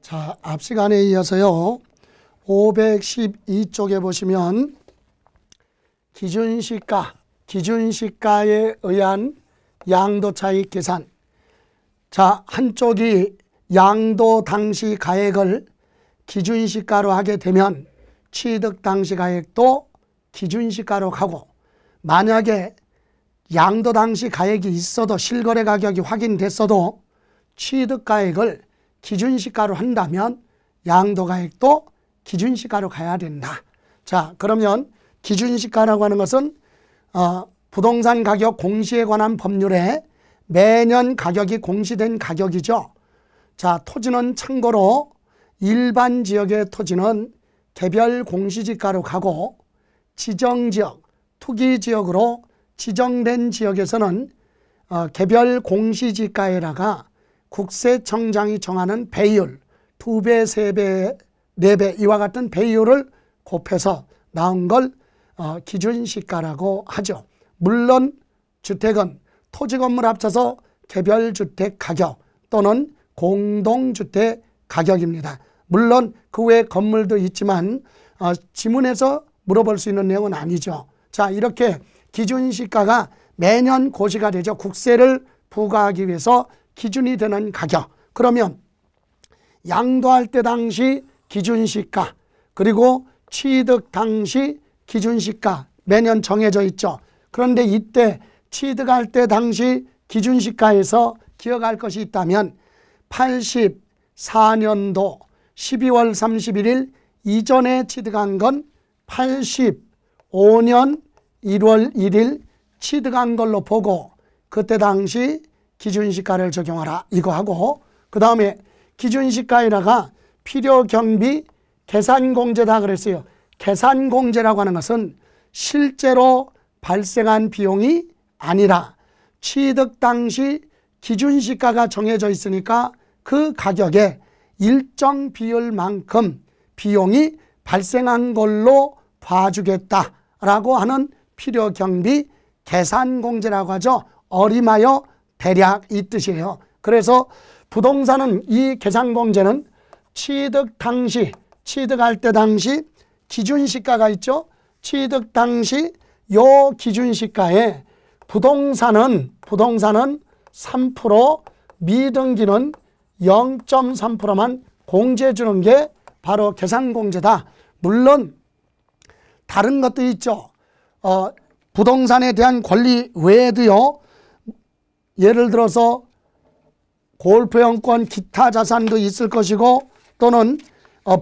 자, 앞 시간에 이어서요. 512쪽에 보시면 기준시가에 의한 양도 차익 계산. 자, 한쪽이 양도 당시 가액을 기준시가로 하게 되면 취득 당시 가액도 기준시가로 가고, 만약에 양도 당시 가액이 있어도 실거래 가격이 확인됐어도 취득 가액을 기준시가로 한다면 양도 가액도 기준시가로 가야 된다. 자, 그러면 기준시가라고 하는 것은 부동산 가격 공시에 관한 법률에 매년 가격이 공시된 가격이죠. 자, 토지는 참고로 일반 지역의 토지는 개별 공시지가로 가고, 지정지역, 투기지역으로 지정된 지역에서는 개별 공시지가에다가 국세청장이 정하는 배율 2배, 3배, 4배 이와 같은 배율을 곱해서 나온 걸 기준시가라고 하죠. 물론 주택은 토지 건물 합쳐서 개별주택 가격 또는 공동주택 가격입니다. 물론 그 외에 건물도 있지만 지문에서 물어볼 수 있는 내용은 아니죠. 자, 이렇게 기준시가가 매년 고시가 되죠. 국세를 부과하기 위해서 기준이 되는 가격. 그러면 양도할 때 당시 기준시가, 그리고 취득 당시 기준시가 매년 정해져 있죠. 그런데 이때 취득할 때 당시 기준시가에서 기억할 것이 있다면 84년도 12월 31일 이전에 취득한 건 85년 1월 1일 취득한 걸로 보고 그때 당시 기준시가를 적용하라 이거 하고, 그 다음에 기준시가에다가 필요경비 계산공제다 그랬어요. 계산공제라고 하는 것은 실제로 발생한 비용이 아니라 취득 당시 기준시가가 정해져 있으니까 그 가격에 일정 비율만큼 비용이 발생한 걸로 봐주겠다라고 하는 필요경비 계산공제라고 하죠. 어림하여 대략 이 뜻이에요. 그래서 부동산은 이 계산공제는 취득 당시, 취득할 때 당시 기준시가가 있죠. 취득 당시 요 기준시가에 부동산은 3%, 미등기는 0.3%만 공제해 주는 게 바로 계산공제다. 물론 다른 것도 있죠. 부동산에 대한 권리 외에도요. 예를 들어서 골프영권, 기타 자산도 있을 것이고, 또는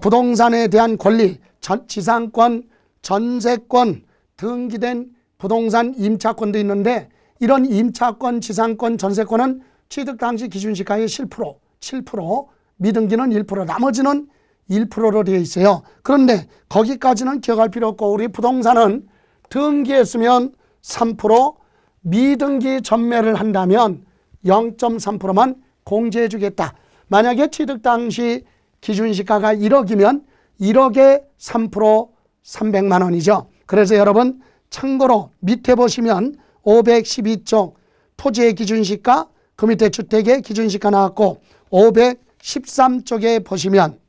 부동산에 대한 권리, 지상권, 전세권, 등기된 부동산 임차권도 있는데, 이런 임차권, 지상권, 전세권은 취득 당시 기준시가의 7%, 미등기는 1%, 나머지는 1%로 되어 있어요. 그런데 거기까지는 기억할 필요 없고, 우리 부동산은 등기했으면 3%, 미등기 전매를 한다면 0.3%만 공제해 주겠다. 만약에 취득 당시 기준시가가 1억이면 1억에 3% 300만 원이죠. 그래서 여러분 참고로 밑에 보시면 512쪽 토지의 기준시가, 그 밑에 주택의 기준시가 나왔고, 513쪽에 보시면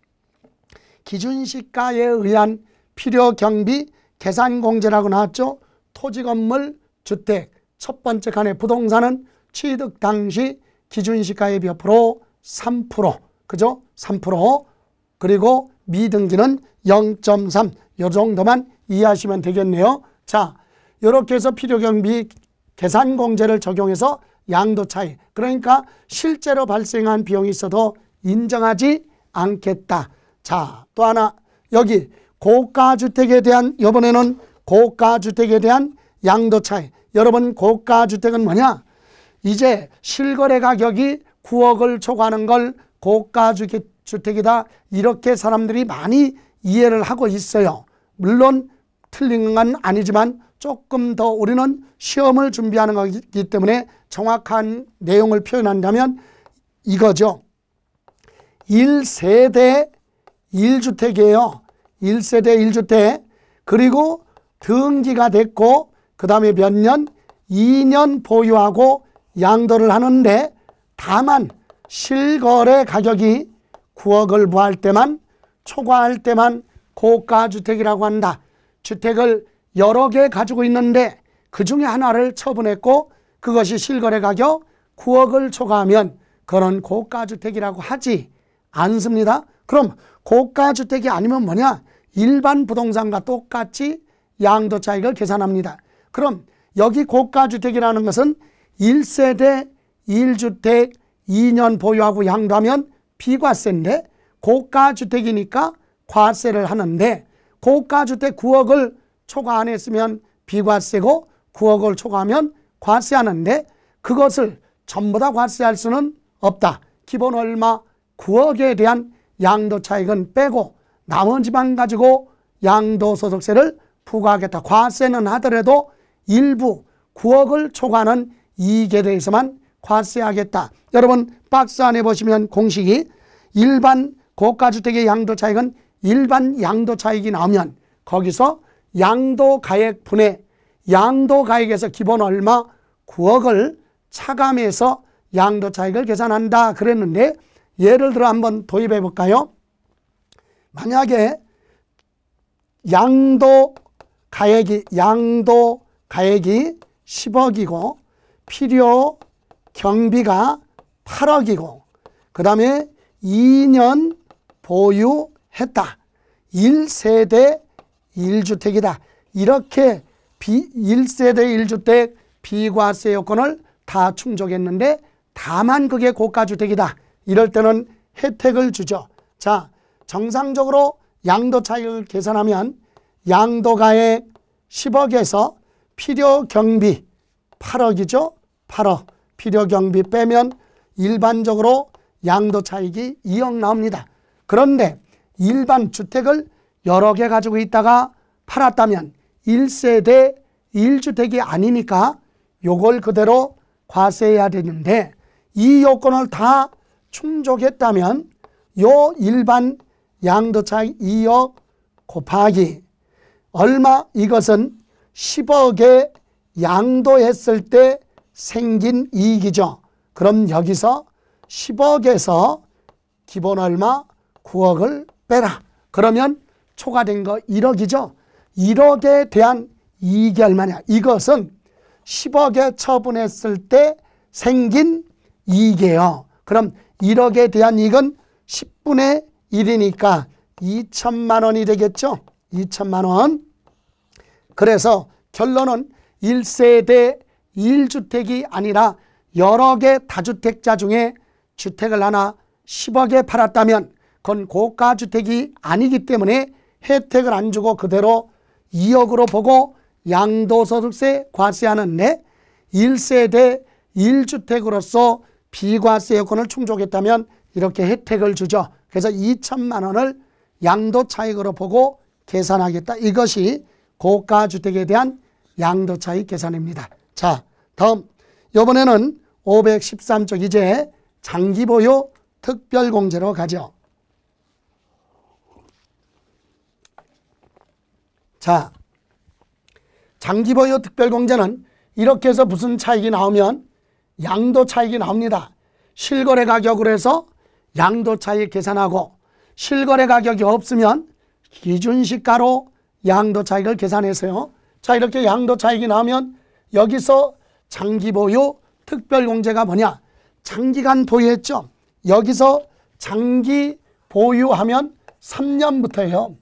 기준시가에 의한 필요경비 계산공제라고 나왔죠. 토지, 건물, 주택 첫 번째 칸에 부동산은 취득 당시 기준시가의 몇 프로? 3%. 그죠? 3%. 그리고 미등기는 0.3. 이 정도만 이해하시면 되겠네요. 자, 이렇게 해서 필요경비 계산공제를 적용해서 양도 차익. 그러니까 실제로 발생한 비용이 있어도 인정하지 않겠다. 자, 또 하나 여기 고가주택에 대한, 이번에는 고가주택에 대한 양도 차익. 여러분 고가주택은 뭐냐? 이제 실거래 가격이 9억을 초과하는 걸 고가주택이다 이렇게 사람들이 많이 이해를 하고 있어요. 물론 틀린 건 아니지만 조금 더 우리는 시험을 준비하는 거기 때문에 정확한 내용을 표현한다면 이거죠. 1세대 1주택이에요. 1세대 1주택. 그리고 등기가 됐고 그 다음에 몇 년? 2년 보유하고 양도를 하는데, 다만 실거래 가격이 9억을 부할 때만, 초과할 때만 고가주택이라고 한다. 주택을 여러 개 가지고 있는데 그 중에 하나를 처분했고 그것이 실거래 가격 9억을 초과하면 그런 고가주택이라고 하지 않습니다. 그럼 고가주택이 아니면 뭐냐? 일반 부동산과 똑같이 양도차익을 계산합니다. 그럼 여기 고가주택이라는 것은 1세대 1주택 2년 보유하고 양도하면 비과세인데 고가주택이니까 과세를 하는데 고가주택 9억을 초과 안 했으면 비과세고 9억을 초과하면 과세하는데 그것을 전부 다 과세할 수는 없다. 기본 얼마 9억에 대한 양도차익은 빼고 나머지만 가지고 양도소득세를 부과하겠다. 과세는 하더라도 일부 9억을 초과하는 이익에 대해서만 과세하겠다. 여러분 박스 안에 보시면 공식이 일반 고가주택의 양도차익은 일반 양도차익이 나오면 거기서 양도가액 분의 양도가액에서 기본 얼마 9억을 차감해서 양도차익을 계산한다 그랬는데 예를 들어 한번 도입해 볼까요? 만약에 양도가액이 10억이고 필요 경비가 8억이고 그 다음에 2년 보유했다. 1세대 1주택이다. 이렇게 1세대 1주택 비과세 요건을 다 충족했는데 다만 그게 고가주택이다. 이럴 때는 혜택을 주죠. 자, 정상적으로 양도차익을 계산하면 양도가액 10억에서 필요경비 8억이죠. 8억. 필요경비 빼면 일반적으로 양도차익이 2억 나옵니다. 그런데 일반 주택을 여러 개 가지고 있다가 팔았다면 1세대 1주택이 아니니까 요걸 그대로 과세해야 되는데 이 요건을 다 충족했다면 요 일반 양도차익 2억 곱하기 얼마? 이것은 10억에 양도했을 때 생긴 이익이죠. 그럼 여기서 10억에서 기본 얼마? 9억을 빼라. 그러면 초과된 거 1억이죠. 1억에 대한 이익이 얼마냐? 이것은 10억에 처분했을 때 생긴 이익이에요. 그럼 1억에 대한 이익은 10분의 1이니까 2천만 원이 되겠죠. 2천만 원. 그래서 결론은 1세대 1주택이 아니라 여러 개 다주택자 중에 주택을 하나 10억에 팔았다면 그건 고가주택이 아니기 때문에 혜택을 안 주고 그대로 2억으로 보고 양도소득세 과세하는데 1세대 1주택으로서 비과세 요건을 충족했다면 이렇게 혜택을 주죠. 그래서 2천만 원을 양도차익으로 보고 계산하겠다. 이것이 고가주택에 대한 양도차익 계산입니다. 자, 다음 이번에는 513쪽 이제 장기보유 특별공제로 가죠. 자, 장기보유 특별공제는 이렇게 해서 무슨 차익이 나오면 양도차익이 나옵니다. 실거래 가격으로 해서 양도차익 계산하고 실거래 가격이 없으면 기준시가로 양도차익을 계산해서요. 자, 이렇게 양도차익이 나오면 여기서 장기보유 특별공제가 뭐냐? 장기간 보유했죠. 여기서 장기 보유하면 3년부터예요.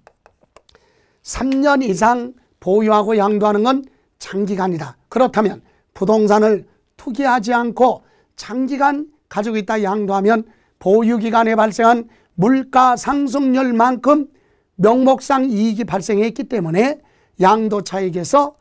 3년 이상 보유하고 양도하는 건 장기간이다. 그렇다면 부동산을 투기하지 않고 장기간 가지고 있다 양도하면 보유기간에 발생한 물가 상승률만큼 명목상 이익이 발생했기 때문에 양도차익에서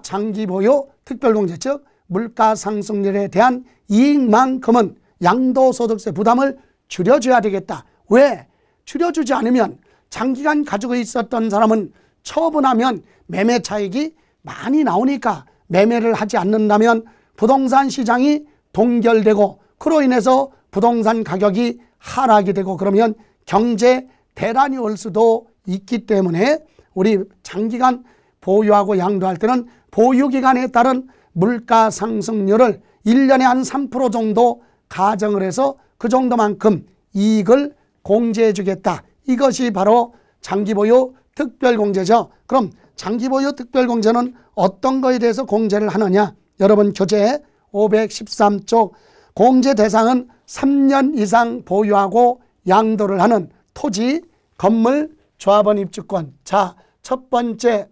장기보유 특별공제 즉 물가 상승률에 대한 이익만큼은 양도소득세 부담을 줄여줘야 되겠다. 왜? 줄여주지 않으면 장기간 가지고 있었던 사람은 처분하면 매매 차익이 많이 나오니까 매매를 하지 않는다면 부동산 시장이 동결되고 그로 인해서 부동산 가격이 하락이 되고 그러면 경제 대란이 올 수도 있기 때문에 우리 장기간 보유하고 양도할 때는 보유기간에 따른 물가 상승률을 1년에 한 3% 정도 가정을 해서 그 정도만큼 이익을 공제해 주겠다. 이것이 바로 장기보유 특별공제죠. 그럼 장기보유 특별공제는 어떤 거에 대해서 공제를 하느냐? 여러분 교재 513쪽 공제 대상은 3년 이상 보유하고 양도를 하는 토지, 건물, 조합원 입주권. 자, 첫 번째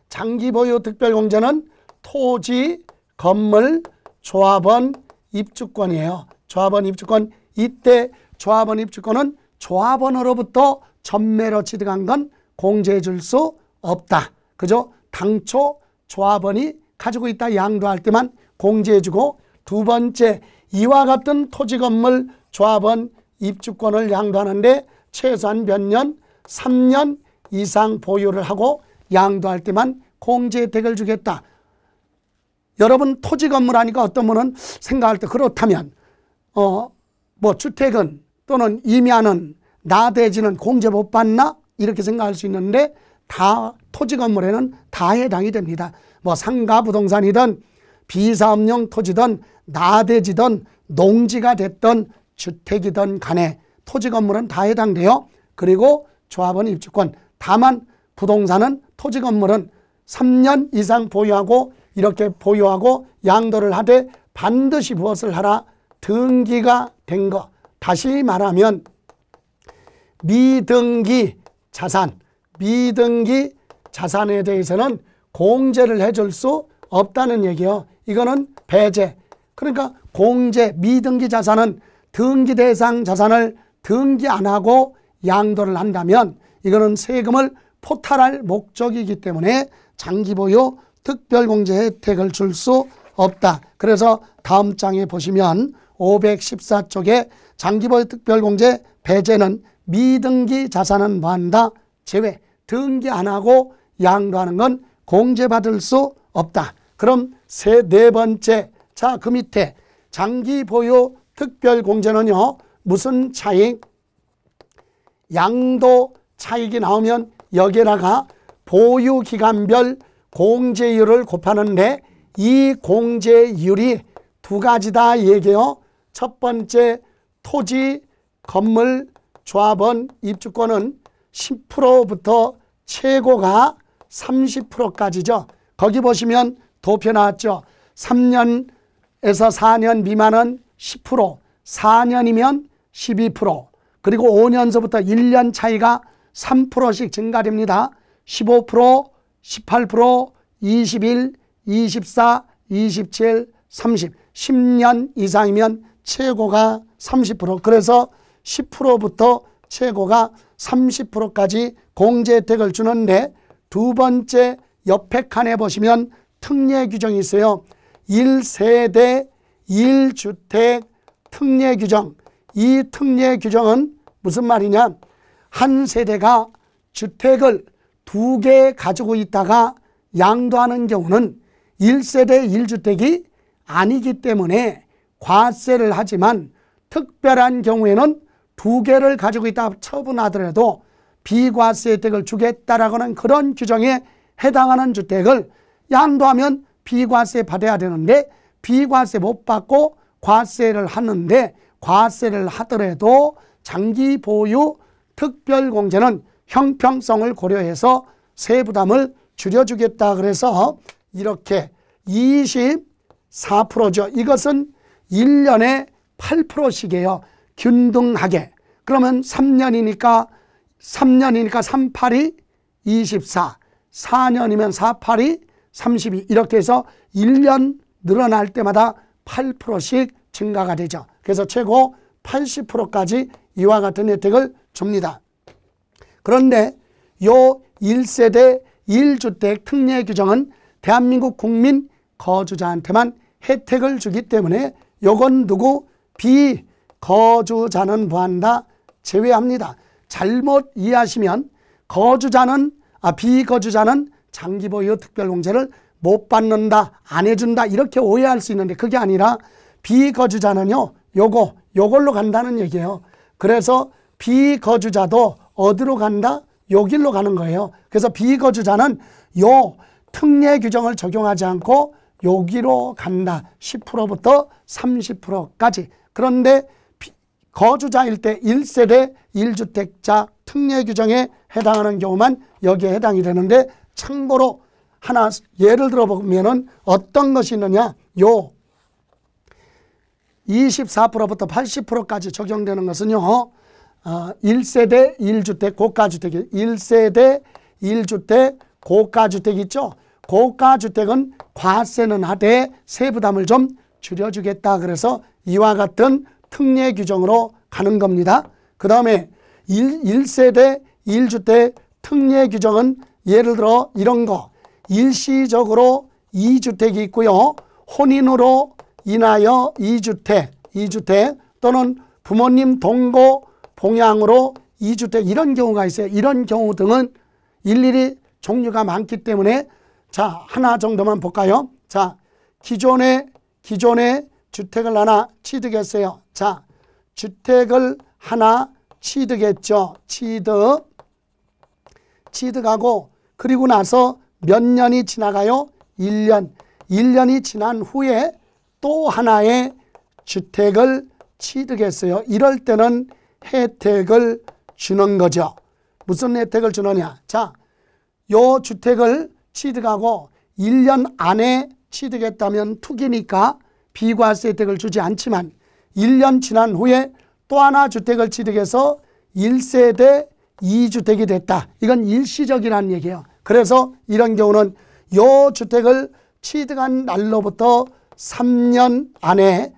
장기보유 특별공제는 토지, 건물, 조합원 입주권이에요. 조합원 입주권. 이때 조합원 입주권은 조합원으로부터 전매로 취득한 건 공제해 줄 수 없다. 그죠? 당초 조합원이 가지고 있다 양도할 때만 공제해 주고, 두 번째 이와 같은 토지, 건물, 조합원 입주권을 양도하는데 최소한 몇 년? 3년 이상 보유를 하고 양도할 때만 공제 혜택을 주겠다. 여러분 토지, 건물 하니까 어떤 분은 생각할 때 그렇다면 뭐 주택은 또는 임야는 나대지는 공제 못 받나? 이렇게 생각할 수 있는데 다 토지, 건물에는 다 해당이 됩니다. 뭐 상가 부동산이든 비사업용 토지든 나대지든 농지가 됐든 주택이든 간에 토지, 건물은 다 해당돼요. 그리고 조합원 입주권. 다만 부동산은 토지, 건물은 3년 이상 보유하고 이렇게 보유하고 양도를 하되 반드시 무엇을 하라? 등기가 된 거. 다시 말하면 미등기 자산, 미등기 자산에 대해서는 공제를 해줄 수 없다는 얘기예요. 이거는 배제. 그러니까 공제, 미등기 자산은 등기 대상 자산을 등기 안 하고 양도를 한다면 이거는 세금을 포탈할 목적이기 때문에 장기보유 특별공제 혜택을 줄 수 없다. 그래서 다음 장에 보시면 514쪽에 장기보유 특별공제 배제는 미등기 자산은 뭐한다? 제외. 등기 안 하고 양도하는 건 공제받을 수 없다. 그럼 네 번째. 자, 그 밑에 장기보유 특별공제는요. 무슨 차익? 양도 차익이 나오면 여기다가 보유기간별 공제율을 곱하는데 이 공제율이 두 가지다 얘기해요. 첫 번째 토지, 건물, 조합원 입주권은 10%부터 최고가 30%까지죠. 거기 보시면 도표 나왔죠. 3년에서 4년 미만은 10%, 4년이면 12%, 그리고 5년서부터 1년 차이가 3%씩 증가됩니다. 15%, 18%, 21, 24, 27, 30, 10년 이상이면 최고가 30%, 그래서 10%부터 최고가 30%까지 공제 혜택을 주는데, 두 번째 옆에 칸에 보시면 특례 규정이 있어요. 1세대 1주택 특례 규정. 이 특례 규정은 무슨 말이냐? 한 세대가 주택을 2개 가지고 있다가 양도하는 경우는 1세대 1주택이 아니기 때문에 과세를 하지만, 특별한 경우에는 2개를 가지고 있다 처분하더라도 비과세 혜택을 주겠다라고는 그런 규정에 해당하는 주택을 양도하면 비과세 받아야 되는데 비과세 못 받고 과세를 하는데, 과세를 하더라도 장기 보유 특별공제는 형평성을 고려해서 세부담을 줄여주겠다. 그래서 이렇게 24%죠. 이것은 1년에 8%씩이에요. 균등하게. 그러면 3년이니까 3, 8이 24, 4년이면 4, 8이 32, 이렇게 해서 1년 늘어날 때마다 8%씩 증가가 되죠. 그래서 최고 80%까지 이와 같은 혜택을 줍니다. 그런데 요 1세대 1주택 특례 규정은 대한민국 국민 거주자한테만 혜택을 주기 때문에 요건 누구? 비거주자는 뭐한다? 제외합니다. 잘못 이해하시면 비거주자는 장기보유 특별공제를 못 받는다, 안 해준다 이렇게 오해할 수 있는데 그게 아니라 비거주자는요 요걸로 간다는 얘기예요. 그래서 비거주자도 어디로 간다? 요 길로 가는 거예요. 그래서 비거주자는 요 특례 규정을 적용하지 않고 여기로 간다. 10%부터 30%까지. 그런데 거주자일 때 1세대 1주택자 특례 규정에 해당하는 경우만 여기에 해당이 되는데, 참고로 하나 예를 들어 보면은 어떤 것이 있느냐, 요 24%부터 80%까지 적용되는 것은요, 1세대 1주택 고가주택이 1세대 1주택 고가주택 있죠. 고가주택은 과세는 하되 세부담을 좀 줄여주겠다. 그래서 이와 같은 특례 규정으로 가는 겁니다. 그 다음에 1세대 1주택 특례 규정은 예를 들어 이런 거, 일시적으로 2주택이 있고요. 혼인으로 인하여 2주택 또는 부모님 동거 봉양으로 2주택 이런 경우가 있어요. 이런 경우 등은 일일이 종류가 많기 때문에 자, 하나 정도만 볼까요? 자, 기존에 주택을 하나 취득했어요. 자, 주택을 하나 취득했죠. 취득하고 그리고 나서 몇 년이 지나가요? 1년. 1년이 지난 후에 또 하나의 주택을 취득했어요. 이럴 때는 혜택을 주는 거죠. 무슨 혜택을 주느냐? 자, 요 주택을 취득하고 1년 안에 취득했다면 투기니까 비과세 혜택을 주지 않지만 1년 지난 후에 또 하나 주택을 취득해서 1세대 2주택이 됐다. 이건 일시적이라는 얘기예요. 그래서 이런 경우는 요 주택을 취득한 날로부터 3년 안에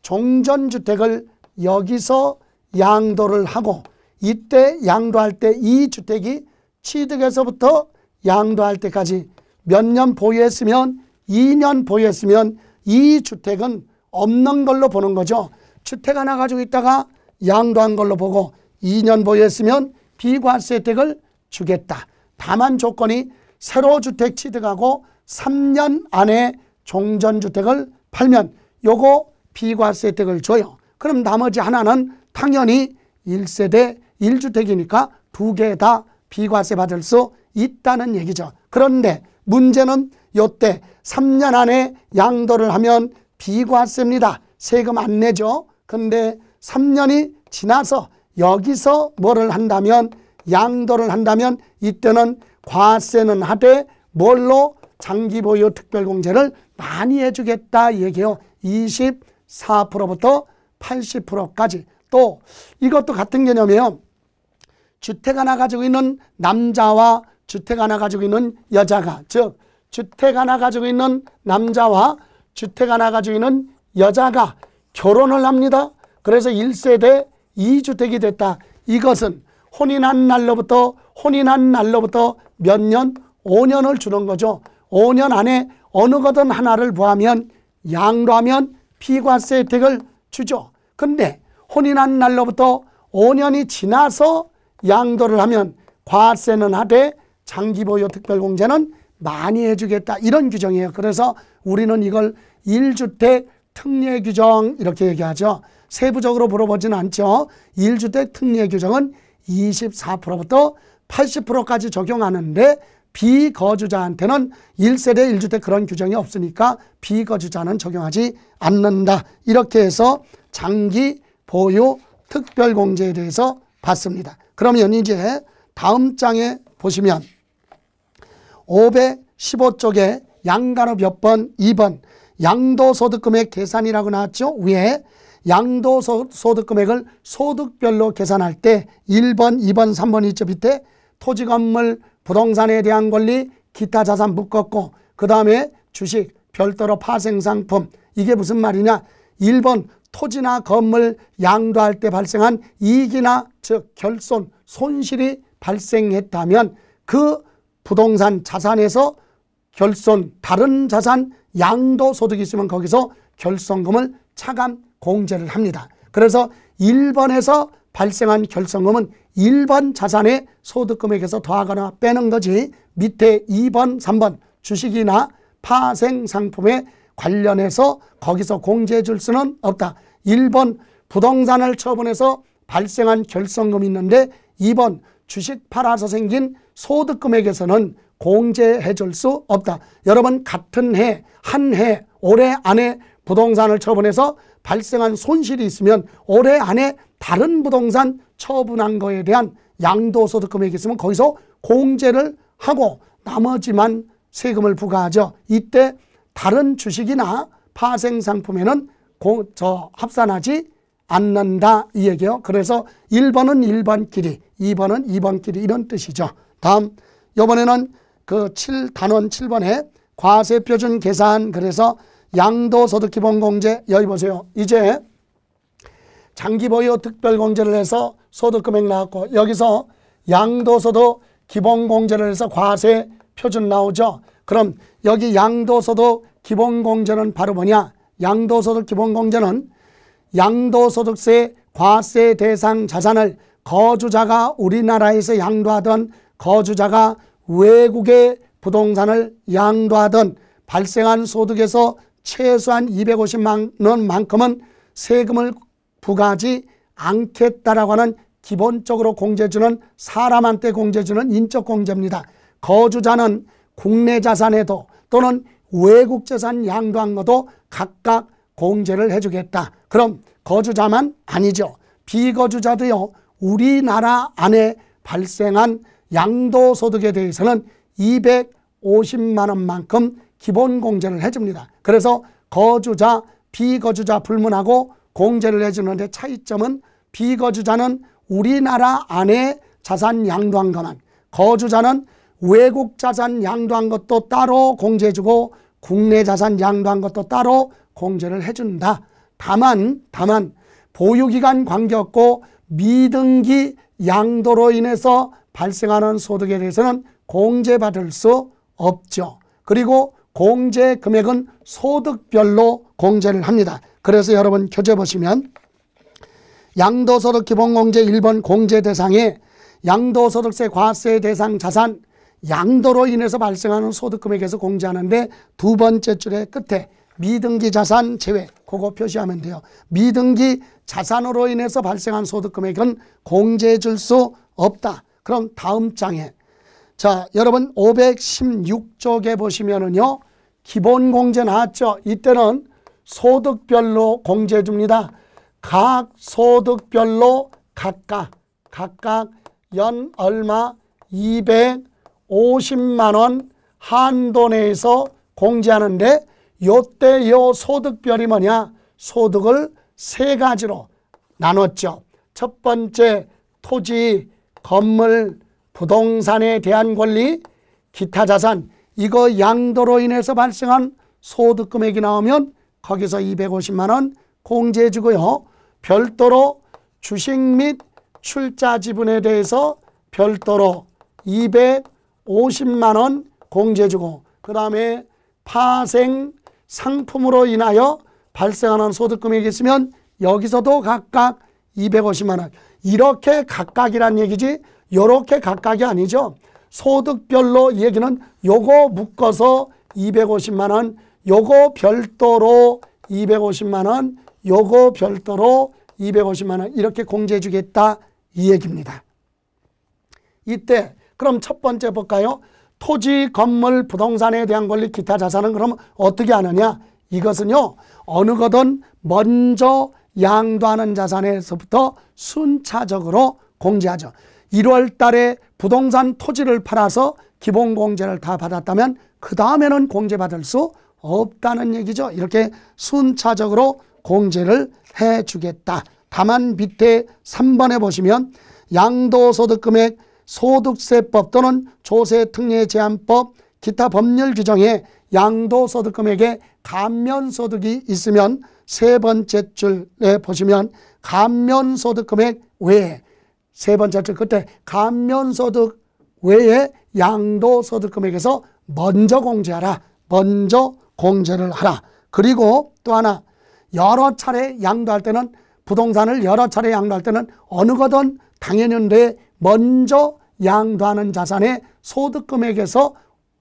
종전주택을 여기서 양도를 하고, 이때 양도할 때 이 주택이 취득에서부터 양도할 때까지 몇 년 보유했으면 2년 보유했으면 이 주택은 없는 걸로 보는 거죠. 주택 하나 가지고 있다가 양도한 걸로 보고 2년 보유했으면 비과세 혜택을 주겠다. 다만 조건이 새로 주택 취득하고 3년 안에 종전주택을 팔면 요거 비과세 혜택을 줘요. 그럼 나머지 하나는 당연히 1세대 1주택이니까 두 개 다 비과세 받을 수 있다는 얘기죠. 그런데 문제는 요때 3년 안에 양도를 하면 비과세입니다. 세금 안 내죠. 근데 3년이 지나서 여기서 뭐를 한다면, 양도를 한다면 이때는 과세는 하되 뭘로? 장기보유 특별공제를 많이 해주겠다 얘기해요. 24%부터 80%까지. 또 이것도 같은 개념이에요. 주택 하나 가지고 있는 남자와 주택 하나 가지고 있는 여자가, 즉 주택 하나 가지고 있는 남자와 주택 하나 가지고 있는 여자가 결혼을 합니다. 그래서 1세대 2주택이 됐다. 이것은 혼인한 날로부터 몇 년? 5년을 주는 거죠. 5년 안에 어느 거든 하나를 구하면 양도하면 비과세 혜택을 주죠. 근데 혼인한 날로부터 5년이 지나서 양도를 하면 과세는 하되 장기보유 특별공제는 많이 해주겠다. 이런 규정이에요. 그래서 우리는 이걸 1주택 특례 규정 이렇게 얘기하죠. 세부적으로 물어보지는 않죠. 1주택 특례 규정은 24%부터 80%까지 적용하는데 비거주자한테는 1세대 1주택 그런 규정이 없으니까 비거주자는 적용하지 않는다. 이렇게 해서 장기 보유 특별공제에 대해서 봤습니다. 그러면 이제 다음 장에 보시면 515쪽에 양가로 몇 번? 2번 양도소득금액 계산이라고 나왔죠. 위에 양도소득금액을 소득별로 계산할 때 1번, 2번, 3번 있죠. 밑에 토지, 건물, 부동산에 대한 권리, 기타 자산 묶었고 그 다음에 주식, 별도로 파생상품. 이게 무슨 말이냐. 1번 토지나 건물 양도할 때 발생한 이익이나 즉 결손, 손실이 발생했다면 그 부동산 자산에서 결손, 다른 자산 양도소득이 있으면 거기서 결손금을 차감 공제를 합니다. 그래서 1번에서 발생한 결손금은 1번 자산의 소득금액에서 더하거나 빼는 거지 밑에 2번, 3번 주식이나 파생상품에 관련해서 거기서 공제해 줄 수는 없다. 1번 부동산을 처분해서 발생한 결손금이 있는데 2번 주식 팔아서 생긴 소득금액에서는 공제해 줄 수 없다. 여러분 같은 해, 한 해, 올해 안에 부동산을 처분해서 발생한 손실이 있으면 올해 안에 다른 부동산 처분한 거에 대한 양도소득 금액이 있으면 거기서 공제를 하고 나머지만 세금을 부과하죠. 이때 다른 주식이나 파생상품에는 합산하지 않는다 이 얘기예요. 그래서 1번은 1번끼리, 2번은 2번끼리 이런 뜻이죠. 다음 이번에는 단원 7번에 과세표준 계산, 그래서 양도소득기본공제. 여기 보세요. 이제 장기보유 특별공제를 해서 소득금액 나왔고 여기서 양도소득 기본공제를 해서 과세표준 나오죠. 그럼 여기 양도소득 기본공제는 바로 뭐냐? 양도소득 기본공제는 양도소득세 과세 대상 자산을 거주자가 우리나라에서 양도하던 거주자가 외국의 부동산을 양도하던 발생한 소득에서 최소한 250만 원만큼은 세금을 부과하지 않겠다라고 하는 기본적으로 공제주는 사람한테 공제주는 인적공제입니다. 거주자는 국내 자산에도 또는 외국 자산 양도한 것도 각각 공제를 해주겠다. 그럼 거주자만 아니죠. 비거주자도요. 우리나라 안에 발생한 양도소득에 대해서는 250만 원만큼 기본공제를 해줍니다. 그래서 거주자, 비거주자 불문하고 공제를 해주는데 차이점은 비거주자는 우리나라 안에 자산 양도한 것만, 거주자는 외국 자산 양도한 것도 따로 공제해주고 국내 자산 양도한 것도 따로 공제를 해준다. 다만 보유기간 관계없고 미등기 양도로 인해서 발생하는 소득에 대해서는 공제받을 수 없죠. 그리고 공제 금액은 소득별로 공제를 합니다. 그래서 여러분 교재 보시면 양도소득 기본공제 1번 공제 대상에 양도소득세 과세 대상 자산 양도로 인해서 발생하는 소득금액에서 공제하는데 두 번째 줄의 끝에 미등기 자산 제외 그거 표시하면 돼요. 미등기 자산으로 인해서 발생한 소득금액은 공제해 줄 수 없다. 그럼 다음 장에 자 여러분 516쪽에 보시면은요 기본공제 나왔죠. 이때는 소득별로 공제해 줍니다. 각 소득별로 각각 연 얼마 250만 원 한도 내에서 공제하는데 요때 요 소득별이 뭐냐? 소득을 세 가지로 나눴죠. 첫 번째 토지, 건물, 부동산에 대한 권리, 기타 자산 이거 양도로 인해서 발생한 소득금액이 나오면 거기서 250만 원 공제해 주고요. 별도로 주식 및 출자 지분에 대해서 별도로 250만 원 공제해 주고 그 다음에 파생 상품으로 인하여 발생하는 소득금액이 있으면 여기서도 각각 250만 원 이렇게 각각이란 얘기지 요렇게 각각이 아니죠. 소득별로 이 얘기는 요거 묶어서 250만 원 요거 별도로 250만 원 요거 별도로 250만 원 이렇게 공제해 주겠다 이 얘기입니다. 이때 그럼 첫 번째 볼까요? 토지, 건물, 부동산에 대한 권리, 기타 자산은 그럼 어떻게 하느냐? 이것은요 어느 거든 먼저 양도하는 자산에서부터 순차적으로 공제하죠. 1월 달에 부동산 토지를 팔아서 기본공제를 다 받았다면 그 다음에는 공제받을 수 없다는 얘기죠. 이렇게 순차적으로 공제를 해주겠다. 다만 밑에 3번에 보시면 양도소득금액 소득세법 또는 조세특례제한법 기타 법률 규정에 양도소득금액에 감면소득이 있으면 세 번째 줄에 보시면 감면소득금액 외에 세 번째 줄 끝에 감면소득 외에 양도소득금액에서 먼저 공제하라. 먼저 공제를 하라. 그리고 또 하나 여러 차례 양도할 때는 부동산을 여러 차례 양도할 때는 어느 거든 당연한데 먼저 양도하는 자산의 소득금액에서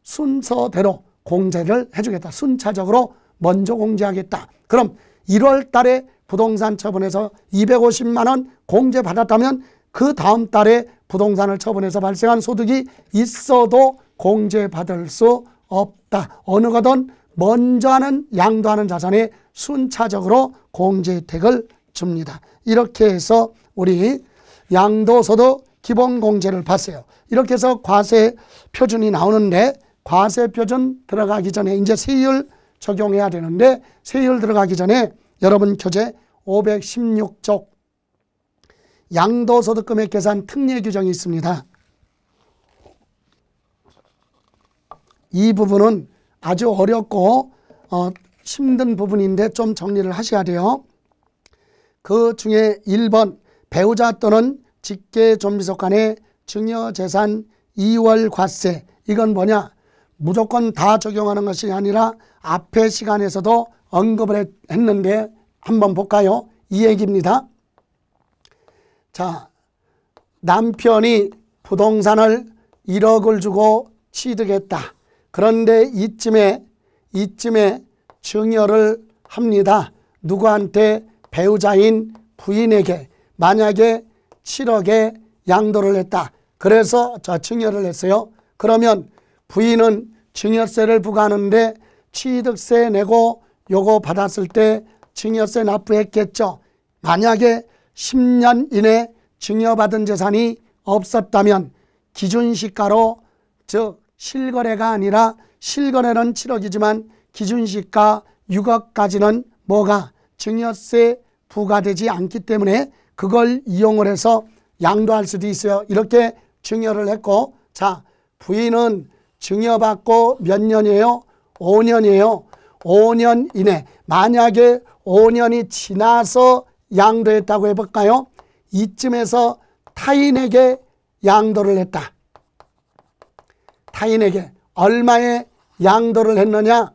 순서대로 공제를 해주겠다. 순차적으로 먼저 공제하겠다. 그럼 1월 달에 부동산 처분해서 250만 원 공제받았다면 그 다음 달에 부동산을 처분해서 발생한 소득이 있어도 공제받을 수 없다. 어느 거든 먼저 하는 양도하는 자산에 순차적으로 공제 혜택을 줍니다. 이렇게 해서 우리 양도소득 기본공제를 봤어요. 이렇게 해서 과세 표준이 나오는데 과세 표준 들어가기 전에 이제 세율 적용해야 되는데 세율 들어가기 전에 여러분 교재 516쪽 양도소득금액 계산 특례 규정이 있습니다. 이 부분은 아주 어렵고 힘든 부분인데 좀 정리를 하셔야 돼요. 그 중에 1번 배우자 또는 직계존비속 간의 증여재산 2월 과세, 이건 뭐냐? 무조건 다 적용하는 것이 아니라 앞의 시간에서도 언급을 했는데 한번 볼까요? 이 얘기입니다. 자, 남편이 부동산을 1억을 주고 취득했다. 그런데 이쯤에 증여를 합니다. 누구한테? 배우자인 부인에게. 만약에 7억에 양도를 했다. 그래서 증여를 했어요. 그러면 부인은 증여세를 부과하는데 취득세 내고 요거 받았을 때 증여세 납부했겠죠. 만약에 10년 이내 증여받은 재산이 없었다면 기준시가로, 즉 실거래가 아니라 실거래는 7억이지만 기준시가 6억까지는 뭐가? 증여세 부과되지 않기 때문에 그걸 이용을 해서 양도할 수도 있어요. 이렇게 증여를 했고, 자, 부인은 증여받고 몇 년이에요? 5년이에요. 5년 이내. 만약에 5년이 지나서 양도했다고 해볼까요? 이쯤에서 타인에게 양도를 했다. 타인에게 얼마에 양도를 했느냐?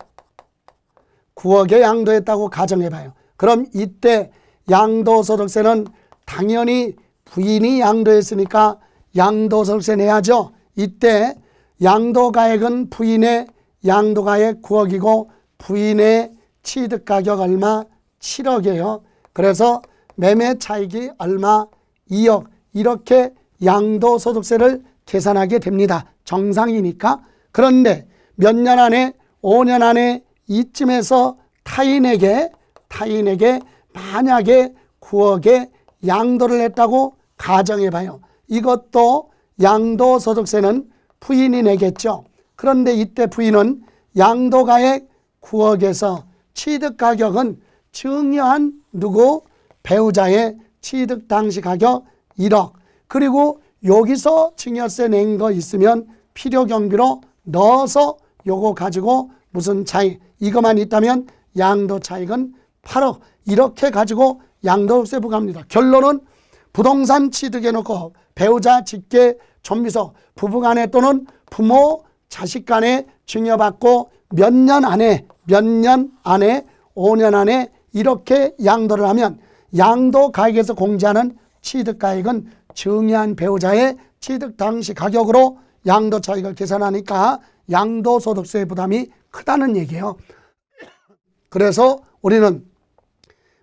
9억에 양도했다고 가정해봐요. 그럼 이때 양도소득세는 당연히 부인이 양도했으니까 양도소득세 내야죠. 이때 양도가액은 부인의 양도가액 9억이고 부인의 취득가격 얼마? 7억이에요. 그래서 매매 차익이 얼마? 2억. 이렇게 양도소득세를 계산하게 됩니다. 정상이니까. 그런데 몇 년 안에? 5년 안에 이쯤에서 타인에게 만약에 9억에 양도를 했다고 가정해봐요. 이것도 양도소득세는 부인이 내겠죠. 그런데 이때 부인은 양도가액 9억에서 취득가격은 증여한 누구? 배우자의 취득 당시 가격 1억. 그리고 여기서 증여세 낸 거 있으면 필요경비로 넣어서 요거 가지고 무슨 차익, 이것만 있다면 양도 차익은 8억. 이렇게 가지고 양도세 부과합니다. 결론은 부동산 취득해놓고 배우자, 직계, 존비속, 부부간에 또는 부모, 자식 간에 증여받고 몇 년 안에 5년 안에 이렇게 양도를 하면 양도가액에서 공제하는 취득가액은 증여한 배우자의 취득 당시 가격으로 양도 차익을 계산하니까 양도소득세 부담이 크다는 얘기예요. 그래서 우리는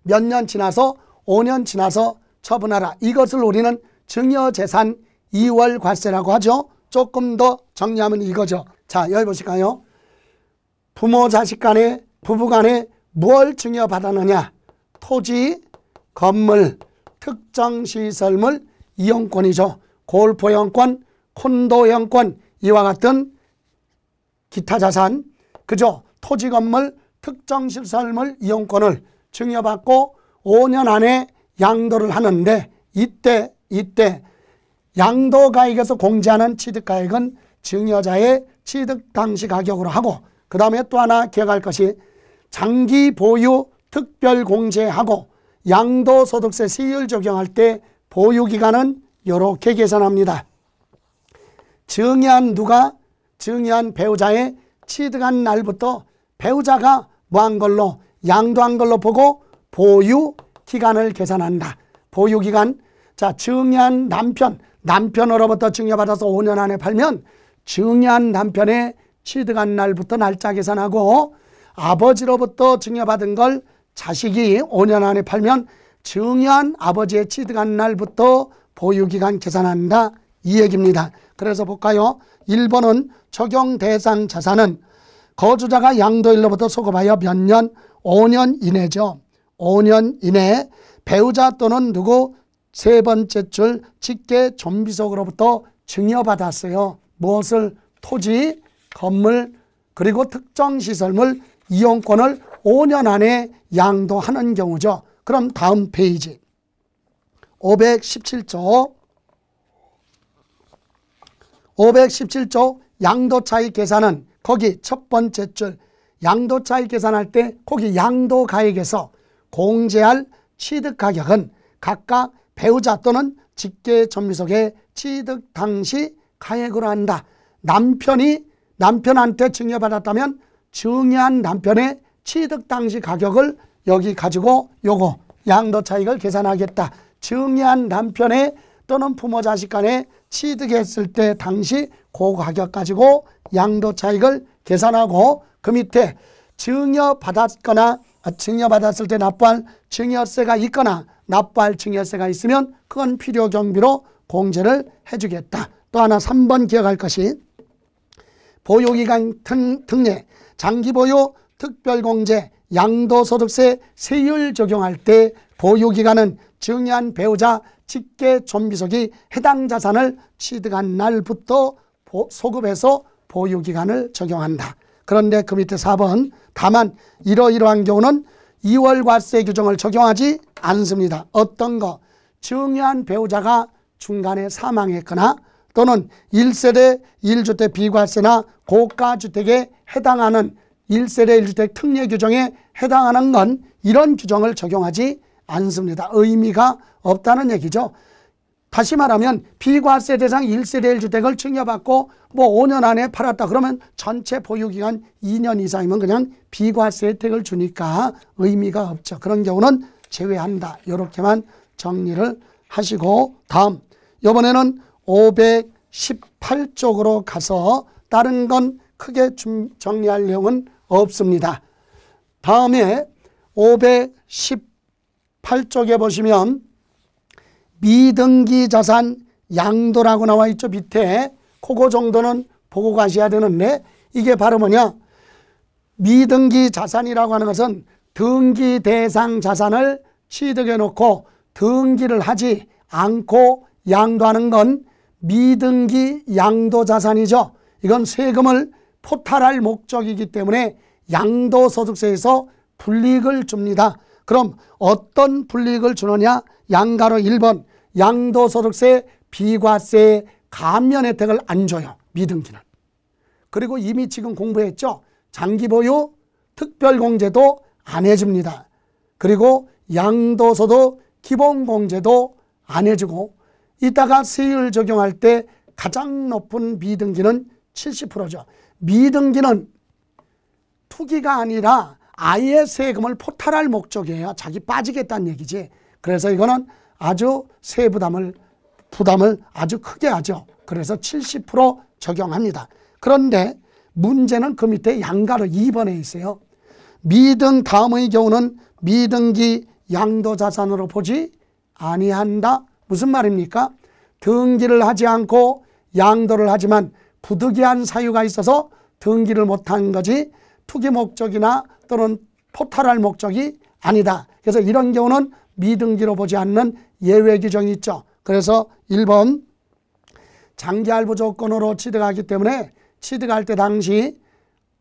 몇 년 지나서 5년 지나서 처분하라. 이것을 우리는 증여재산 2월 과세라고 하죠. 조금 더 정리하면 이거죠. 자, 여기 보실까요? 부모 자식 간에 부부 간에 뭘 증여받았느냐? 토지, 건물, 특정 시설물 이용권이죠. 골프이용권, 콘도이용권, 이와 같은 기타 자산, 그죠? 토지, 건물, 특정 시설물 이용권을 증여받고 5년 안에 양도를 하는데 이때 양도가액에서 공제하는 취득가액은 증여자의 취득 당시 가격으로 하고, 그 다음에 또 하나 기억할 것이 장기 보유 특별 공제하고 양도소득세 세율 적용할 때 보유기간은 이렇게 계산합니다. 증여한 누가? 증여한 배우자의 취득한 날부터 배우자가 뭐한 걸로? 양도한 걸로 보고 보유기간을 계산한다. 보유기간. 자, 증여한 남편으로부터 증여받아서 5년 안에 팔면 증여한 남편의 취득한 날부터 날짜 계산하고, 아버지로부터 증여받은 걸 자식이 5년 안에 팔면 증여한 아버지의 취득한 날부터 보유기간 계산한다. 이 얘기입니다. 그래서 볼까요? 1번은 적용 대상 자산은 거주자가 양도일로부터 소급하여 몇 년? 5년 이내죠. 5년 이내 배우자 또는 누구 세 번째 줄 직계 존비속으로부터 증여받았어요. 무엇을? 토지, 건물, 그리고 특정 시설물 이용권을 5년 안에 양도하는 경우죠. 그럼 다음 페이지 517조 517조 양도차익 계산은 거기 첫 번째 줄 양도차익 계산할 때 거기 양도가액에서 공제할 취득가격은 각각 배우자 또는 직계 존비속의 취득 당시 가액으로 한다. 남편한테 증여받았다면 증여한 남편의 취득 당시 가격을 여기 가지고 요거 양도차익을 계산하겠다. 증여한 남편의 또는 부모 자식 간에 취득했을 때 당시 그 가격 가지고 양도차익을 계산하고 그 밑에 증여받았을 때 납부할 증여세가 있거나 납부할 증여세가 있으면 그건 필요경비로 공제를 해주겠다. 또 하나 3번 기억할 것이 보유기간 특례, 장기보유, 특별공제, 양도소득세 세율 적용할 때 보유기간은 증여한 배우자 직계 존비속이 해당 자산을 취득한 날부터 소급해서 보유기간을 적용한다. 그런데 그 밑에 4번 다만 이러이러한 경우는 2월 과세 규정을 적용하지 않습니다. 어떤 거? 증여한 배우자가 중간에 사망했거나 또는 1세대 1주택 비과세나 고가주택에 해당하는 1세대 1주택 특례 규정에 해당하는 건 이런 규정을 적용하지 않습니다. 의미가 없다는 얘기죠. 다시 말하면 비과세 대상 1세대 1주택을 증여받고 뭐 5년 안에 팔았다 그러면 전체 보유기간 2년 이상이면 그냥 비과세 혜택을 주니까 의미가 없죠. 그런 경우는 제외한다. 이렇게만 정리를 하시고 다음 이번에는 518쪽으로 가서 다른 건 크게 정리할 내용은 없습니다. 다음에 518쪽에 보시면 미등기 자산 양도라고 나와 있죠. 밑에 그거 정도는 보고 가셔야 되는데 이게 바로 뭐냐? 미등기 자산이라고 하는 것은 등기 대상 자산을 취득해 놓고 등기를 하지 않고 양도하는 건 미등기 양도자산이죠. 이건 세금을 포탈할 목적이기 때문에 양도소득세에서 불이익을 줍니다. 그럼 어떤 불이익을 주느냐? 양가로 1번 양도소득세 비과세 감면 혜택을 안 줘요. 미등기는. 그리고 이미 지금 공부했죠. 장기보유 특별공제도 안 해줍니다. 그리고 양도소득 기본공제도 안 해주고 이따가 세율 적용할 때 가장 높은 미등기는 70%죠. 미등기는 투기가 아니라 아예 세금을 포탈할 목적이에요. 자기 빠지겠다는 얘기지. 그래서 이거는 아주 세부담을 아주 크게 하죠. 그래서 70% 적용합니다. 그런데 문제는 그 밑에 양가로 2번에 있어요. 미등 다음의 경우는 미등기 양도자산으로 보지 아니한다. 무슨 말입니까? 등기를 하지 않고 양도를 하지만 부득이한 사유가 있어서 등기를 못한 거지 투기 목적이나 또는 포탈할 목적이 아니다. 그래서 이런 경우는 미등기로 보지 않는 예외 규정이 있죠. 그래서 1번 장기할부 조건으로 취득하기 때문에 취득할 때 당시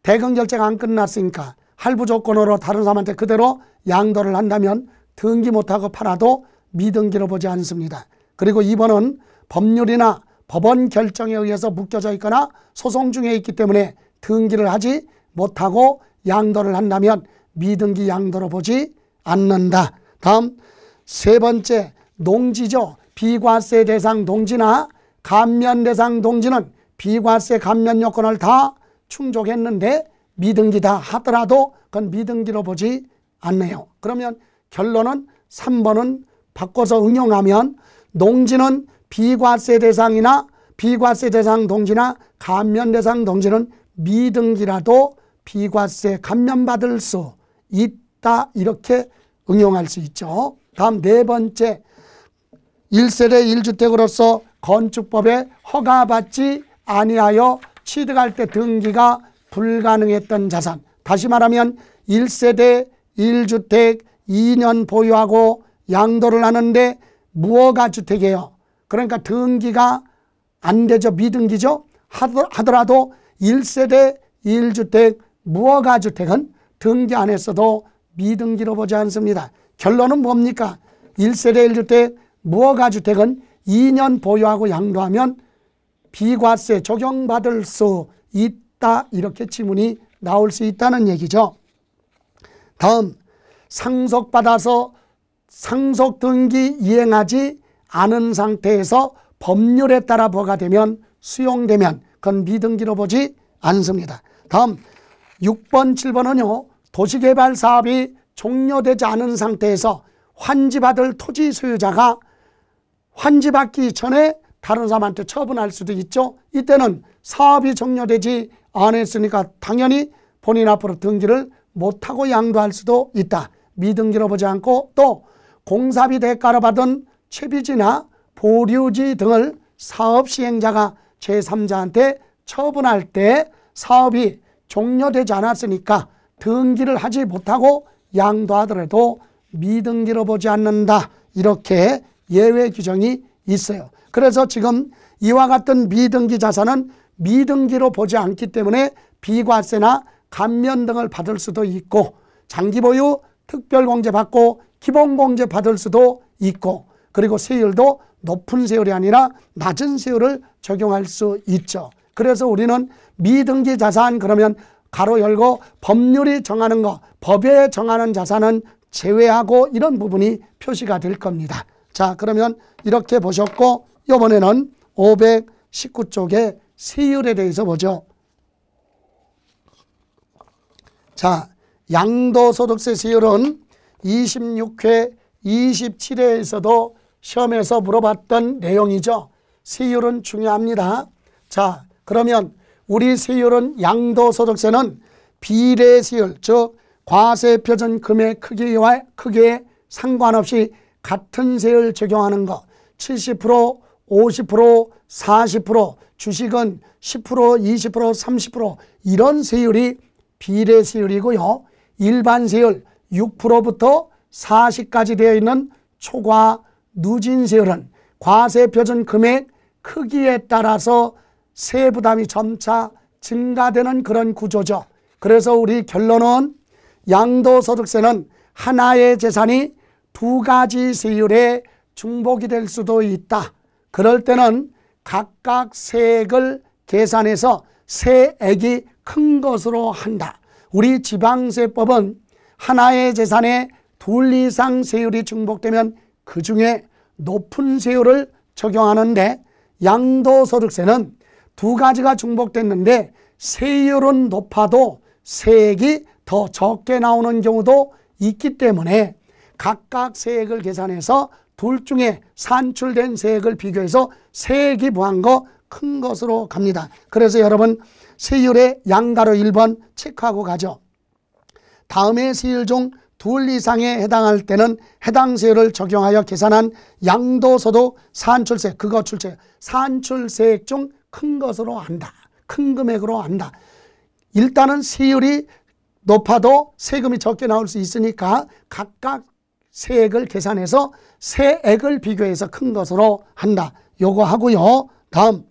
대금 결제가 안 끝났으니까 할부 조건으로 다른 사람한테 그대로 양도를 한다면 등기 못하고 팔아도 미등기로 보지 않습니다. 그리고 2번은 법률이나 법원 결정에 의해서 묶여져 있거나 소송 중에 있기 때문에 등기를 하지 못하고 양도를 한다면 미등기 양도로 보지 않는다. 다음 세 번째 농지죠. 비과세 대상 농지나 감면 대상 농지는 비과세 감면 요건을 다 충족했는데 미등기다 하더라도 그건 미등기로 보지 않네요. 그러면 결론은 3번은 바꿔서 응용하면 농지는 비과세 대상이나 비과세 대상 농지나 감면 대상 농지는 미등기라도 비과세 감면받을 수 있다. 이렇게 응용할 수 있죠. 다음 네 번째 1세대 1주택으로서 건축법에 허가받지 아니하여 취득할 때 등기가 불가능했던 자산. 다시 말하면 1세대 1주택 2년 보유하고 양도를 하는데 무허가 주택이에요. 그러니까 등기가 안 되죠. 미등기죠. 하더라도 1세대 1주택 무허가 주택은 등기 안 했어도 미등기로 보지 않습니다. 결론은 뭡니까? 1세대 1주택 무허가 주택은 2년 보유하고 양도하면 비과세 적용받을 수 있다. 이렇게 지문이 나올 수 있다는 얘기죠. 다음, 상속받아서 상속 등기 이행하지 않은 상태에서 법률에 따라 부과되면 수용되면 그건 미등기로 보지 않습니다. 다음 6번, 7번은요. 도시개발 사업이 종료되지 않은 상태에서 환지받을 토지 소유자가 환지받기 전에 다른 사람한테 처분할 수도 있죠. 이때는 사업이 종료되지 않았으니까 당연히 본인 앞으로 등기를 못하고 양도할 수도 있다. 미등기로 보지 않고 또 공사비 대가로 받은 채비지나 보류지 등을 사업 시행자가 제3자한테 처분할 때 사업이 종료되지 않았으니까 등기를 하지 못하고 양도하더라도 미등기로 보지 않는다. 이렇게 예외 규정이 있어요. 그래서 지금 이와 같은 미등기 자산은 미등기로 보지 않기 때문에 비과세나 감면 등을 받을 수도 있고 장기보유 특별공제 받고 기본공제 받을 수도 있고 그리고 세율도 높은 세율이 아니라 낮은 세율을 적용할 수 있죠. 그래서 우리는 미등기 자산 그러면 가로 열고 법률이 정하는 거, 법에 정하는 자산은 제외하고 이런 부분이 표시가 될 겁니다. 자, 그러면 이렇게 보셨고 이번에는 519쪽의 세율에 대해서 보죠. 자, 양도소득세 세율은 26회, 27회에서도 시험에서 물어봤던 내용이죠. 세율은 중요합니다. 자, 그러면 우리 세율은 양도소득세는 비례세율, 즉 과세표준 금액 크기에 상관없이 같은 세율 적용하는 것 70%, 50%, 40%, 주식은 10%, 20%, 30% 이런 세율이 비례세율이고요. 일반 세율 6%부터 40까지 되어 있는 초과 누진세율은 과세표준 금액 크기에 따라서 세부담이 점차 증가되는 그런 구조죠. 그래서 우리 결론은 양도소득세는 하나의 재산이 두 가지 세율에 중복이 될 수도 있다. 그럴 때는 각각 세액을 계산해서 세액이 큰 것으로 한다. 우리 지방세법은 하나의 재산에 둘 이상 세율이 중복되면 그 중에 높은 세율을 적용하는데 양도소득세는 두 가지가 중복됐는데 세율은 높아도 세액이 더 적게 나오는 경우도 있기 때문에 각각 세액을 계산해서 둘 중에 산출된 세액을 비교해서 세액이 부한 거 큰 것으로 갑니다. 그래서 여러분 세율의 양가로 1번 체크하고 가죠. 다음의 세율 중 둘 이상에 해당할 때는 해당 세율을 적용하여 계산한 양도소득 산출세, 그거 출세, 산출세액 중 큰 것으로 한다. 큰 금액으로 한다. 일단은 세율이 높아도 세금이 적게 나올 수 있으니까 각각 세액을 계산해서 세액을 비교해서 큰 것으로 한다. 요거 하고요. 다음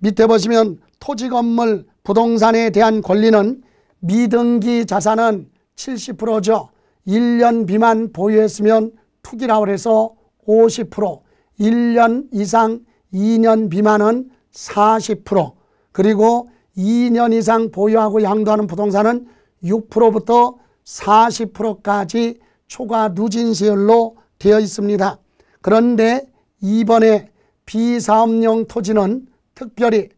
밑에 보시면 토지 건물 부동산에 대한 권리는 미등기 자산은 70%죠. 1년 미만 보유했으면 투기라고 해서 50%, 1년 이상 2년 미만은 40%, 그리고 2년 이상 보유하고 양도하는 부동산은 6%부터 40%까지 초과 누진세율로 되어 있습니다. 그런데 이번에 비사업용 토지는 특별히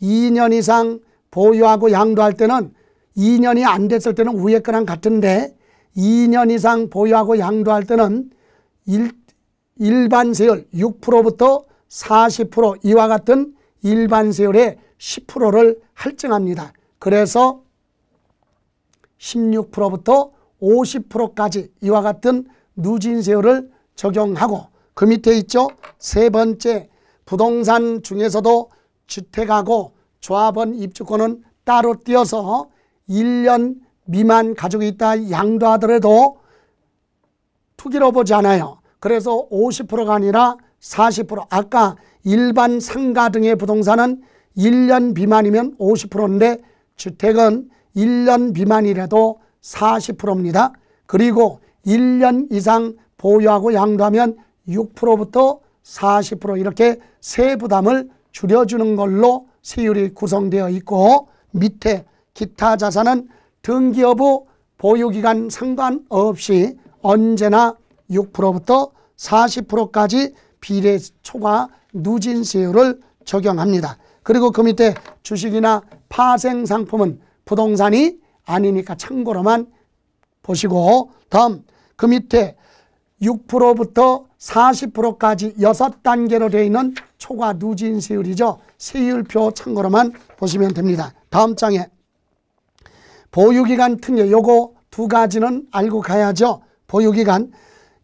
2년 이상 보유하고 양도할 때는 2년이 안 됐을 때는 위에 거랑 같은데 2년 이상 보유하고 양도할 때는 일반 세율 6%부터 40% 이와 같은 일반 세율의 10%를 할증합니다. 그래서 16%부터 50%까지 이와 같은 누진세율을 적용하고 그 밑에 있죠. 세 번째, 부동산 중에서도 주택하고 조합원 입주권은 따로 띄어서 1년 미만 가지고 있다 양도하더라도 투기로 보지 않아요. 그래서 50%가 아니라 40%. 아까 일반 상가 등의 부동산은 1년 미만이면 50%인데 주택은 1년 미만이라도 40%입니다. 그리고 1년 이상 보유하고 양도하면 6%부터 40% 이렇게 세부담을 줄여주는 걸로 세율이 구성되어 있고, 밑에 기타 자산은 등기 여부 보유기간 상관없이 언제나 6%부터 40%까지 비례 초과 누진세율을 적용합니다. 그리고 그 밑에 주식이나 파생상품은 부동산이 아니니까 참고로만 보시고, 다음 그 밑에 6%부터 40%까지 6단계로 되어 있는 초과 누진세율이죠. 세율표 참고로만 보시면 됩니다. 다음 장에 보유기간 특례, 요거 두 가지는 알고 가야죠. 보유기간,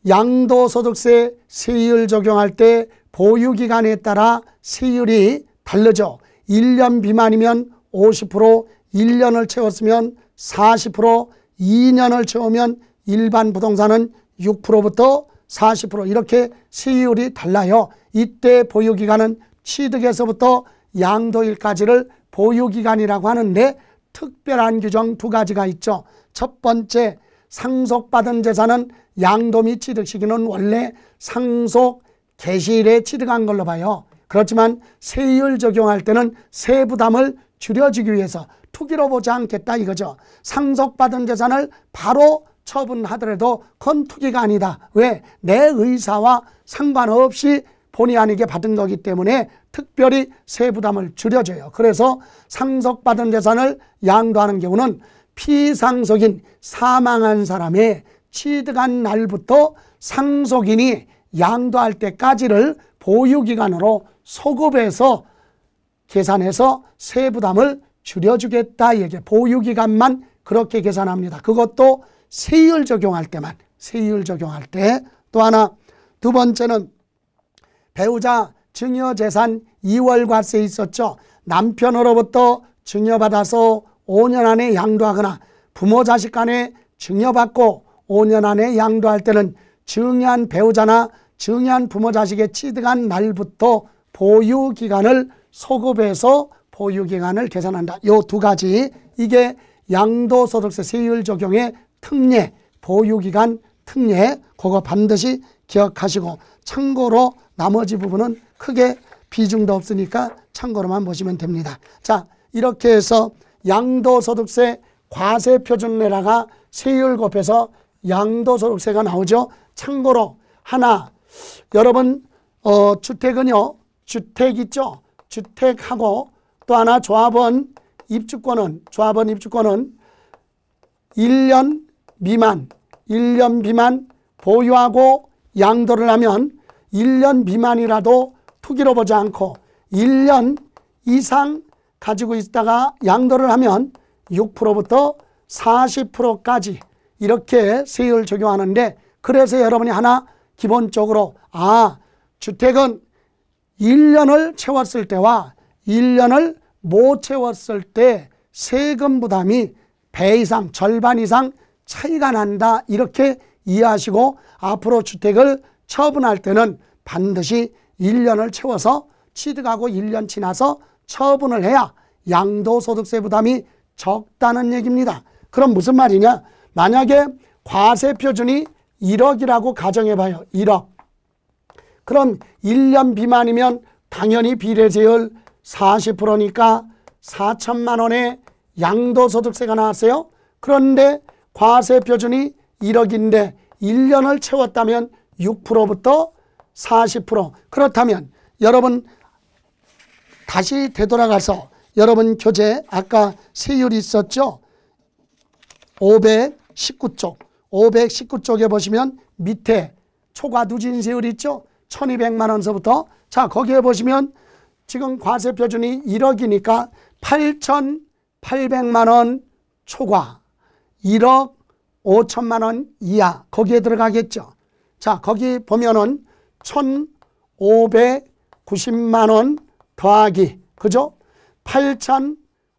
양도소득세 세율 적용할 때 보유기간에 따라 세율이 다르죠. 1년 미만이면 50%, 1년을 채웠으면 40%, 2년을 채우면 일반 부동산은 6%부터 40% 이렇게 세율이 달라요. 이때 보유기간은 취득에서부터 양도일까지를 보유기간이라고 하는데 특별한 규정 두 가지가 있죠. 첫 번째, 상속받은 재산은 양도 및 취득 시기는 원래 상속 개시일에 취득한 걸로 봐요. 그렇지만 세율 적용할 때는 세부담을 줄여주기 위해서 투기로 보지 않겠다 이거죠. 상속받은 재산을 바로 처분하더라도 그건 투기가 아니다. 왜? 내 의사와 상관없이 본의 아니게 받은 거기 때문에 특별히 세부담을 줄여줘요. 그래서 상속받은 재산을 양도하는 경우는 피상속인 사망한 사람의 취득한 날부터 상속인이 양도할 때까지를 보유기간으로 소급해서 계산해서 세부담을 줄여주겠다. 이게 보유기간만 그렇게 계산합니다. 그것도 세율 적용할 때만, 세율 적용할 때. 또 하나, 두 번째는 배우자 증여재산 이월과세 있었죠. 남편으로부터 증여받아서 5년 안에 양도하거나 부모 자식 간에 증여받고 5년 안에 양도할 때는 증여한 배우자나 증여한 부모 자식의 취득한 날부터 보유기간을 소급해서 보유기간을 계산한다. 요 두 가지, 이게 양도소득세 세율 적용의 특례, 보유기간 특례, 그거 반드시 기억하시고, 참고로 나머지 부분은 크게 비중도 없으니까 참고로만 보시면 됩니다. 자, 이렇게 해서 양도소득세 과세표준내라가 세율 곱해서 양도소득세가 나오죠. 참고로 하나, 여러분 주택은요, 주택 있죠. 주택하고 또 하나 조합원 입주권은 1년 미만 보유하고 양도를 하면 1년 미만이라도 투기로 보지 않고 1년 이상 가지고 있다가 양도를 하면 6%부터 40%까지 이렇게 세율 적용하는데, 그래서 여러분이 하나 기본적으로 주택은 1년을 채웠을 때와 1년을 못 채웠을 때 세금 부담이 배 이상, 절반 이상 차이가 난다. 이렇게 이해하시고 앞으로 주택을 처분할 때는 반드시 1년을 채워서 취득하고 1년 지나서 처분을 해야 양도소득세 부담이 적다는 얘기입니다. 그럼 무슨 말이냐? 만약에 과세표준이 1억이라고 가정해봐요. 1억. 그럼 1년 미만이면 당연히 비례세율 40%니까 4천만 원의 양도소득세가 나왔어요. 그런데 과세표준이 1억인데 1년을 채웠다면 6%부터 40%. 그렇다면 여러분 다시 되돌아가서 여러분 교재 아까 세율이 있었죠. 519쪽. 519쪽에 보시면 밑에 초과 누진세율 있죠. 1200만 원서부터. 자, 거기에 보시면 지금 과세표준이 1억이니까 8800만 원 초과 1억 5천만 원 이하 거기에 들어가겠죠. 자, 거기 보면은 1590만 원 더하기, 그죠?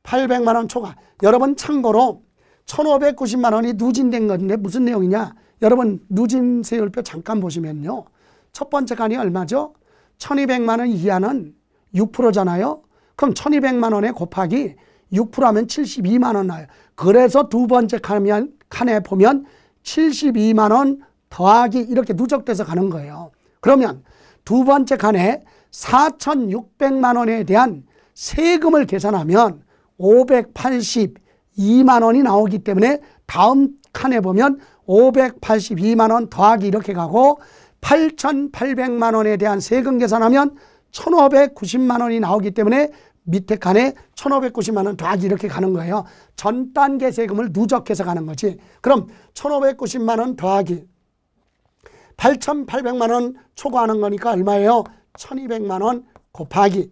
800만 원 초과. 여러분 참고로 1590만 원이 누진된 건데 무슨 내용이냐? 여러분 누진 세율표 잠깐 보시면요. 첫 번째 칸이 얼마죠? 1200만 원 이하는 6%잖아요. 그럼 1200만 원에 곱하기 6%하면 72만 원 나요. 그래서 두 번째 칸에 보면 72만 원 더하기 이렇게 누적돼서 가는 거예요. 그러면 두 번째 칸에 4,600만 원에 대한 세금을 계산하면 582만 원이 나오기 때문에 다음 칸에 보면 582만 원 더하기 이렇게 가고 8,800만 원에 대한 세금 계산하면 1,590만 원이 나오기 때문에 밑에 칸에 1,590만 원 더하기 이렇게 가는 거예요. 전 단계 세금을 누적해서 가는 거지. 그럼 1,590만 원 더하기 8,800만 원 초과하는 거니까 얼마예요? 1,200만 원 곱하기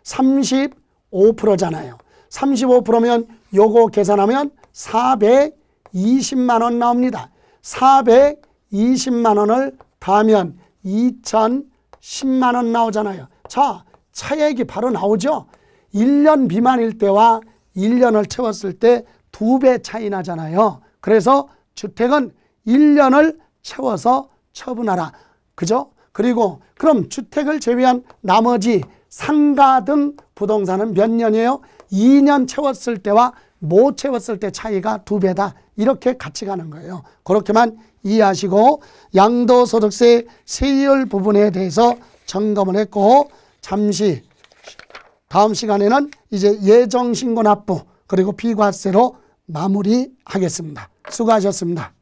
35%잖아요. 35%면 요거 계산하면 420만 원 나옵니다. 420만 원을 더하면 2,010만 원 나오잖아요. 자, 차액이 바로 나오죠. 1년 미만일 때와 1년을 채웠을 때 2배 차이 나잖아요. 그래서 주택은 1년을 채워서 처분하라. 그죠? 그리고 그럼 주택을 제외한 나머지 상가 등 부동산은 몇 년이에요? 2년 채웠을 때와 못 채웠을 때 차이가 2배다. 이렇게 같이 가는 거예요. 그렇게만 이해하시고 양도소득세 세율 부분에 대해서 점검을 했고 잠시 다음 시간에는 이제 예정신고 납부 그리고 비과세로 마무리하겠습니다. 수고하셨습니다.